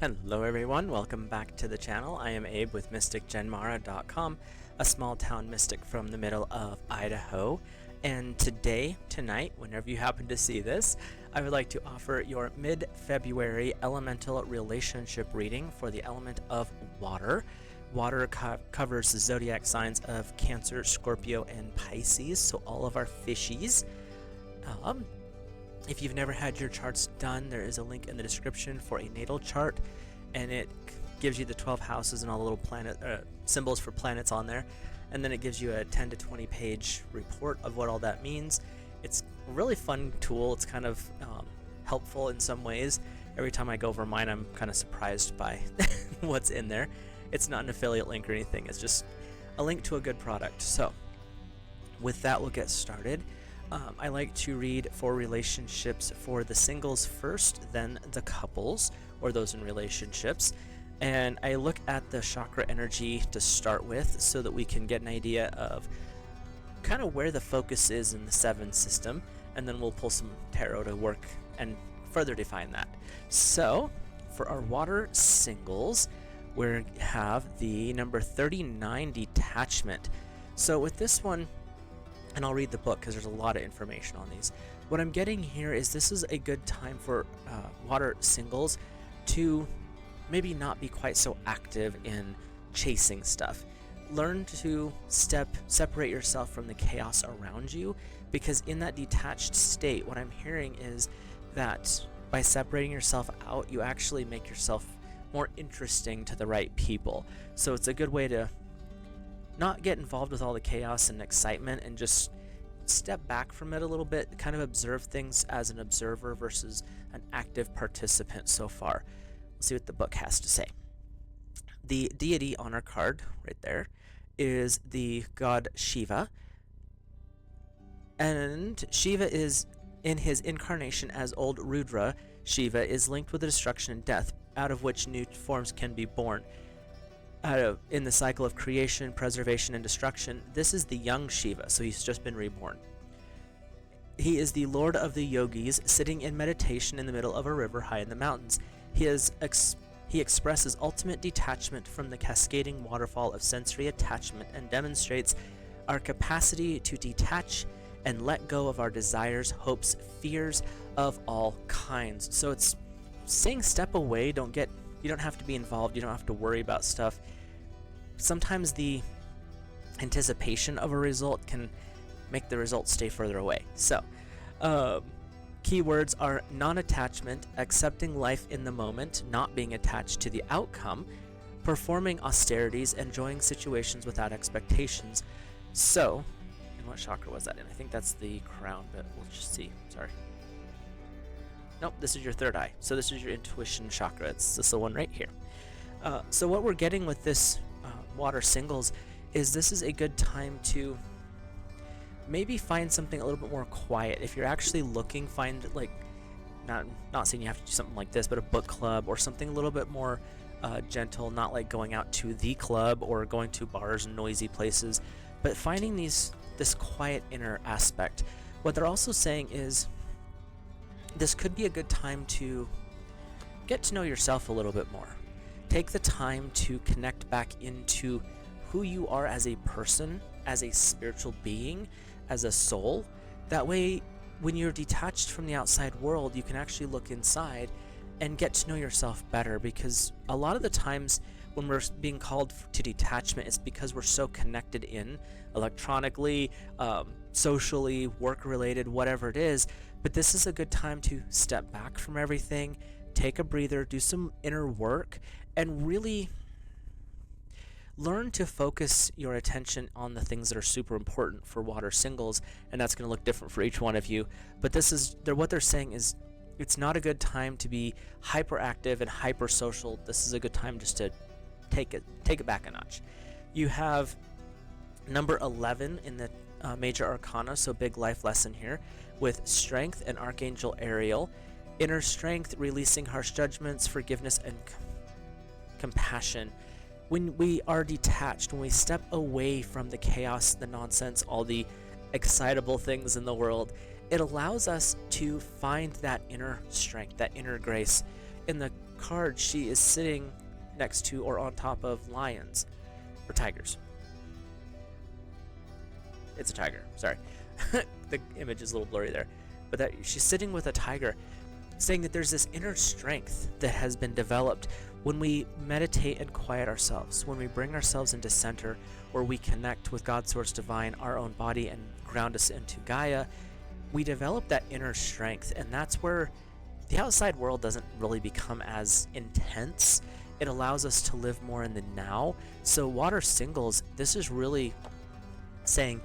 Hello everyone, welcome back to the channel. I am Abe with MysticGenMara.com, a small town mystic from the middle of Idaho. And tonight, whenever you happen to see this, I would like to offer your mid-February elemental relationship reading for the element of water. Water covers the zodiac signs of Cancer, Scorpio, and Pisces, so all of our fishies. If you've never had your charts done, there is a link in the description for a natal chart, and it gives you the 12 houses and all the little planet symbols for planets on there, and then it gives you a 10 to 20 page report of what all that means. It's a really fun tool. It's kind of helpful in some ways. Every time I go over mine, I'm kind of surprised by what's in there. It's not an affiliate link or anything. It's just a link to a good product. So with that, we'll get started. I like to read for relationships for the singles first, then the couples, or those in relationships. And I look at the chakra energy to start with so that we can get an idea of kind of where the focus is in the 7 system, and then we'll pull some tarot to work and further define that. So, for our water singles, we have the number 39, detachment. So with this one, and I'll read the book because there's a lot of information on these. What I'm getting here is this is a good time for water singles to maybe not be quite so active in chasing stuff. Learn to separate yourself from the chaos around you, because in that detached state, what I'm hearing is that by separating yourself out, you actually make yourself more interesting to the right people. So it's a good way to not get involved with all the chaos and excitement and just step back from it a little bit, kind of observe things as an observer versus an active participant so far. We'll see what the book has to say. The deity on our card right there is the god Shiva, and Shiva is in his incarnation as old Rudra. Shiva is linked with the destruction and death, out of which new forms can be born. In the cycle of creation, preservation, and destruction, this is the young Shiva, so he's just been reborn. He is the lord of the yogis, sitting in meditation in the middle of a river high in the mountains. He expresses ultimate detachment from the cascading waterfall of sensory attachment and demonstrates our capacity to detach and let go of our desires, hopes, fears of all kinds. So it's saying step away, you don't have to be involved, you don't have to worry about stuff. Sometimes the anticipation of a result can make the result stay further away. So, keywords are non-attachment, accepting life in the moment, not being attached to the outcome, performing austerities, enjoying situations without expectations. So, and what chakra was that in? I think that's the crown, but we'll just see. Sorry. Nope, this is your third eye. So this is your intuition chakra. It's this the one right here. So what we're getting with this water singles is this is a good time to maybe find something a little bit more quiet. If you're actually looking, find like, not saying you have to do something like this, but a book club or something a little bit more gentle, not like going out to the club or going to bars and noisy places, but finding this quiet inner aspect. What they're also saying is this could be a good time to get to know yourself a little bit more. Take the time to connect back into who you are as a person, as a spiritual being, as a soul. That way, when you're detached from the outside world, you can actually look inside and get to know yourself better, because a lot of the times when we're being called to detachment, it's because we're so connected in electronically, socially, work-related, whatever it is. But this is a good time to step back from everything, take a breather, do some inner work, and really learn to focus your attention on the things that are super important for water singles, and that's going to look different for each one of you. But this is what they're saying is it's not a good time to be hyperactive and hyper social. This is a good time just to take it back a notch. You have number 11 in the major arcana, so big life lesson here, with strength and Archangel Ariel. Inner strength, releasing harsh judgments, forgiveness, and compassion. When we are detached, when we step away from the chaos, the nonsense, all the excitable things in the world, it allows us to find that inner strength, that inner grace. in the card, she is sitting next to or on top of lions or tigers. It's a tiger, sorry. The image is a little blurry there. But that she's sitting with a tiger, saying that there's this inner strength that has been developed when we meditate and quiet ourselves, when we bring ourselves into center, where we connect with God's source divine, our own body, and ground us into Gaia. We develop that inner strength, and that's where the outside world doesn't really become as intense. It allows us to live more in the now. So water singles, this is really saying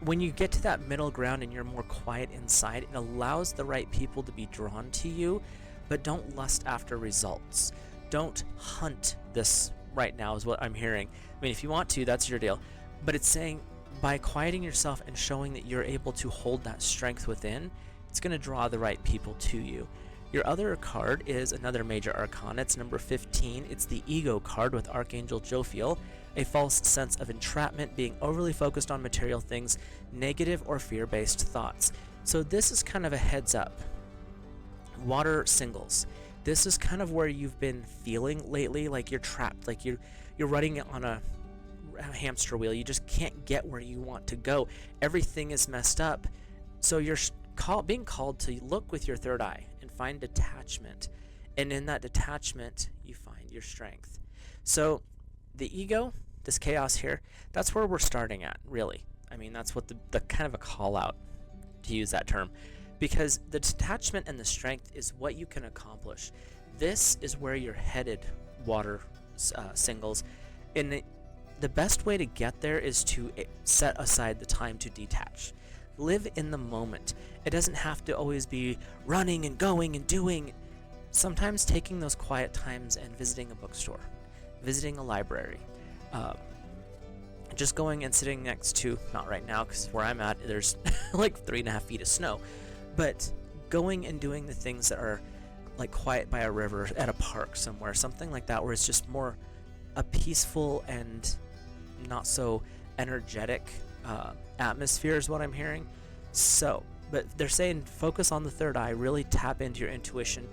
when you get to that middle ground and you're more quiet inside, it allows the right people to be drawn to you, but don't lust after results. Don't hunt this right now is what I'm hearing. I mean, if you want to, that's your deal. But it's saying by quieting yourself and showing that you're able to hold that strength within, it's going to draw the right people to you. Your other card is another major arcana. It's number 15. It's the Ego card with Archangel Jophiel, a false sense of entrapment, being overly focused on material things, negative or fear-based thoughts. So this is kind of a heads up. Water singles. This is kind of where you've been feeling lately, like you're trapped, like you're running on a hamster wheel. You just can't get where you want to go. Everything is messed up. So you're being called to look with your third eye and find detachment. And in that detachment, you find your strength. So the ego, this chaos here, that's where we're starting at, really. I mean, that's what the kind of a call out, to use that term. Because the detachment and the strength is what you can accomplish. This is where you're headed, water singles. And the best way to get there is to set aside the time to detach. Live in the moment. It doesn't have to always be running and going and doing. Sometimes taking those quiet times and visiting a bookstore, visiting a library, just going and sitting next to, not right now because where I'm at there's like 3.5 feet of snow, but going and doing the things that are like quiet by a river, at a park somewhere, something like that, where it's just more a peaceful and not so energetic atmosphere is what I'm hearing. So, but they're saying focus on the third eye, really tap into your intuition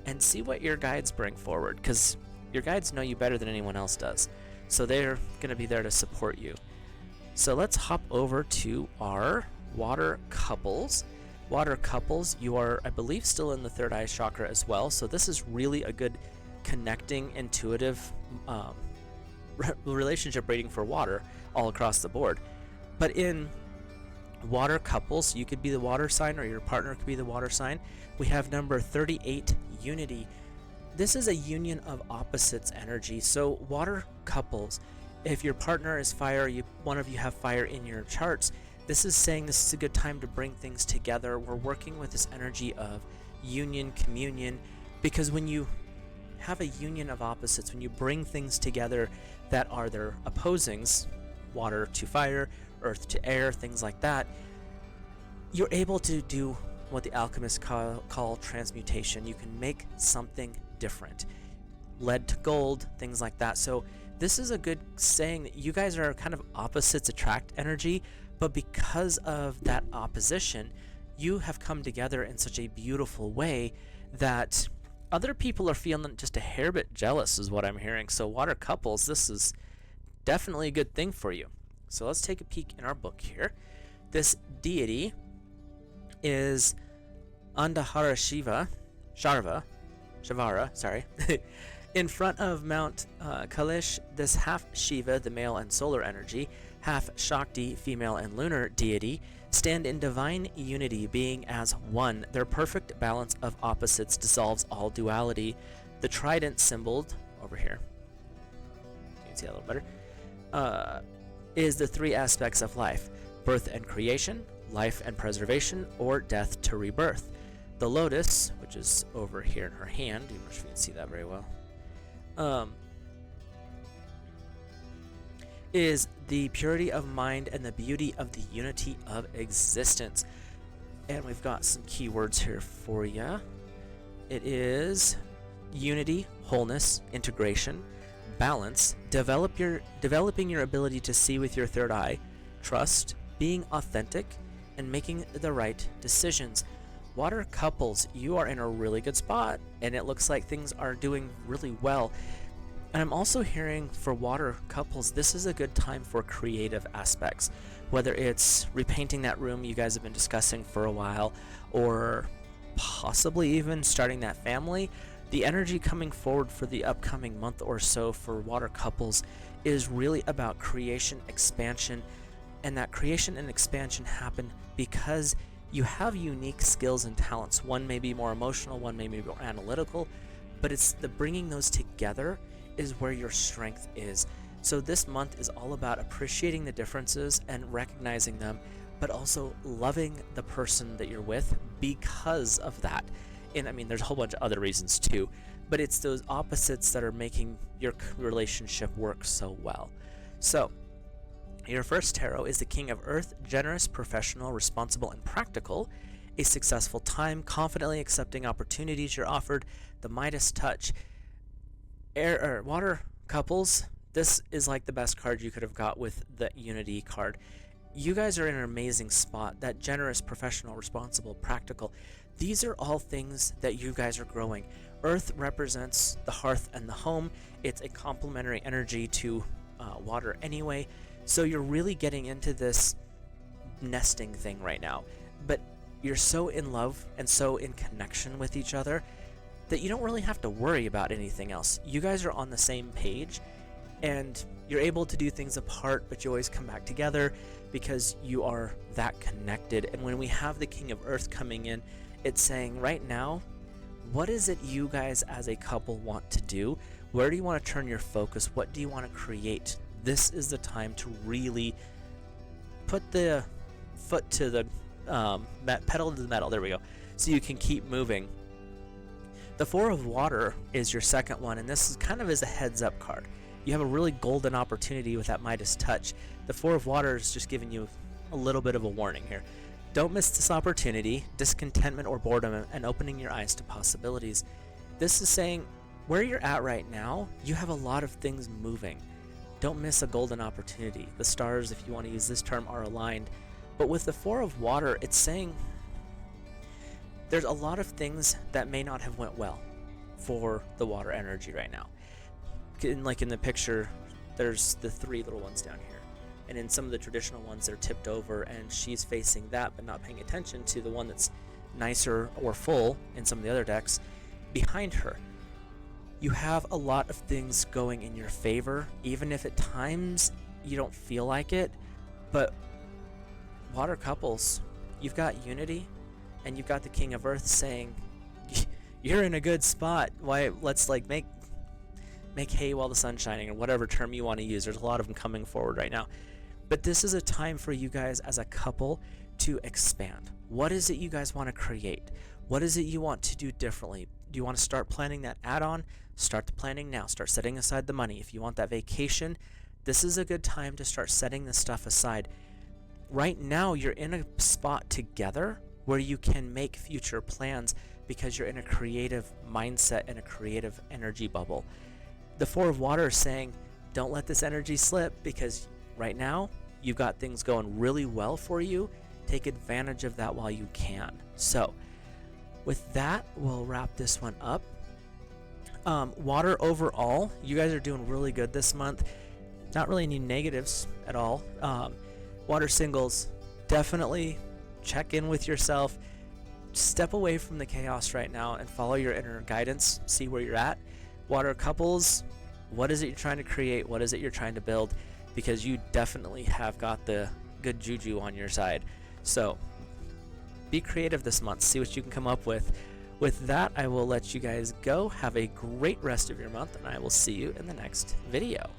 and see what your guides bring forward, because your guides know you better than anyone else does. So they're going to be there to support you. So let's hop over to our water couples. Water couples, you are, I believe, still in the third eye chakra as well. So this is really a good connecting, intuitive relationship reading for water all across the board. But in water couples, you could be the water sign or your partner could be the water sign. We have number 38, unity. This is a union of opposites energy. So water couples, if your partner is fire, one of you have fire in your charts, this is saying this is a good time to bring things together. We're working with this energy of union, communion, because when you have a union of opposites, when you bring things together that are their opposings, water to fire, earth to air, things like that, you're able to do what the alchemists call transmutation. You can make something different. Lead to gold, things like that. So this is a good saying that you guys are kind of opposites attract energy, but because of that opposition, you have come together in such a beautiful way that other people are feeling just a hair bit jealous is what I'm hearing. So water couples, this is definitely a good thing for you. So let's take a peek in our book here. This deity is Andhara Shavara, sorry. In front of Mount Kailash, this half Shiva, the male and solar energy, half Shakti, female and lunar deity, stand in divine unity, being as one. Their perfect balance of opposites dissolves all duality. The trident symboled over here, you can see that a little better, is the three aspects of life: birth and creation, life and preservation, or death to rebirth. The lotus, which is over here in her hand, I'm not sure if you can see that very well, is the purity of mind and the beauty of the unity of existence. And we've got some keywords here for you. It is unity, wholeness, integration, balance, developing your ability to see with your third eye, trust, being authentic, and making the right decisions. Water couples, you are in a really good spot, and it looks like things are doing really well. And I'm also hearing for water couples, this is a good time for creative aspects, whether it's repainting that room you guys have been discussing for a while, or possibly even starting that family. The energy coming forward for the upcoming month or so for water couples is really about creation, expansion, and that creation and expansion happen because you have unique skills and talents. One may be more emotional, one may be more analytical, but it's the bringing those together is where your strength is. So this month is all about appreciating the differences and recognizing them, but also loving the person that you're with because of that. And I mean, there's a whole bunch of other reasons too, but it's those opposites that are making your relationship work so well. So your first tarot is the King of Earth, generous, professional, responsible, and practical. A successful time, confidently accepting opportunities you're offered. The Midas touch. Water couples, this is like the best card you could have got with the Unity card. You guys are in an amazing spot. That generous, professional, responsible, practical. These are all things that you guys are growing. Earth represents the hearth and the home. It's a complementary energy to water anyway. So you're really getting into this nesting thing right now. But you're so in love and so in connection with each other that you don't really have to worry about anything else. You guys are on the same page and you're able to do things apart, but you always come back together because you are that connected. And when we have the King of Earth coming in, it's saying right now, what is it you guys as a couple want to do? Where do you want to turn your focus? What do you want to create? This is the time to really put the foot to the pedal to the metal. There we go. So you can keep moving. The Four of Water is your second one, and this is kind of as a heads up card. You have a really golden opportunity with that Midas touch. The Four of Water is just giving you a little bit of a warning here. Don't miss this opportunity, discontentment or boredom, and opening your eyes to possibilities. This is saying where you're at right now, you have a lot of things moving. Don't miss a golden opportunity. The stars, if you want to use this term, are aligned. But with the Four of Water, it's saying there's a lot of things that may not have went well for the water energy right now. Like in the picture, there's the three little ones down here. And in some of the traditional ones, they're tipped over and she's facing that but not paying attention to the one that's nicer or full in some of the other decks behind her. You have a lot of things going in your favor, even if at times you don't feel like it. But water couples, you've got unity and you've got the King of Earth saying you're in a good spot. Why, let's like make hay while the sun's shining, or whatever term you want to use. There's a lot of them coming forward right now. But this is a time for you guys as a couple to expand. What is it you guys want to create? What is it you want to do differently? Do you want to start planning that add-on? Start the planning now. Start setting aside the money. If you want that vacation, this is a good time to start setting this stuff aside. Right now, you're in a spot together where you can make future plans because you're in a creative mindset and a creative energy bubble. The Four of Water is saying, don't let this energy slip because right now, you've got things going really well for you. Take advantage of that while you can. So, with that, we'll wrap this one up. Water overall, you guys are doing really good this month. Not really any negatives at all. Water singles, definitely check in with yourself. Step away from the chaos right now and follow your inner guidance. See where you're at. Water couples, what is it you're trying to create? What is it you're trying to build? Because you definitely have got the good juju on your side. So be creative this month. See what you can come up with. With that, I will let you guys go. Have a great rest of your month, and I will see you in the next video.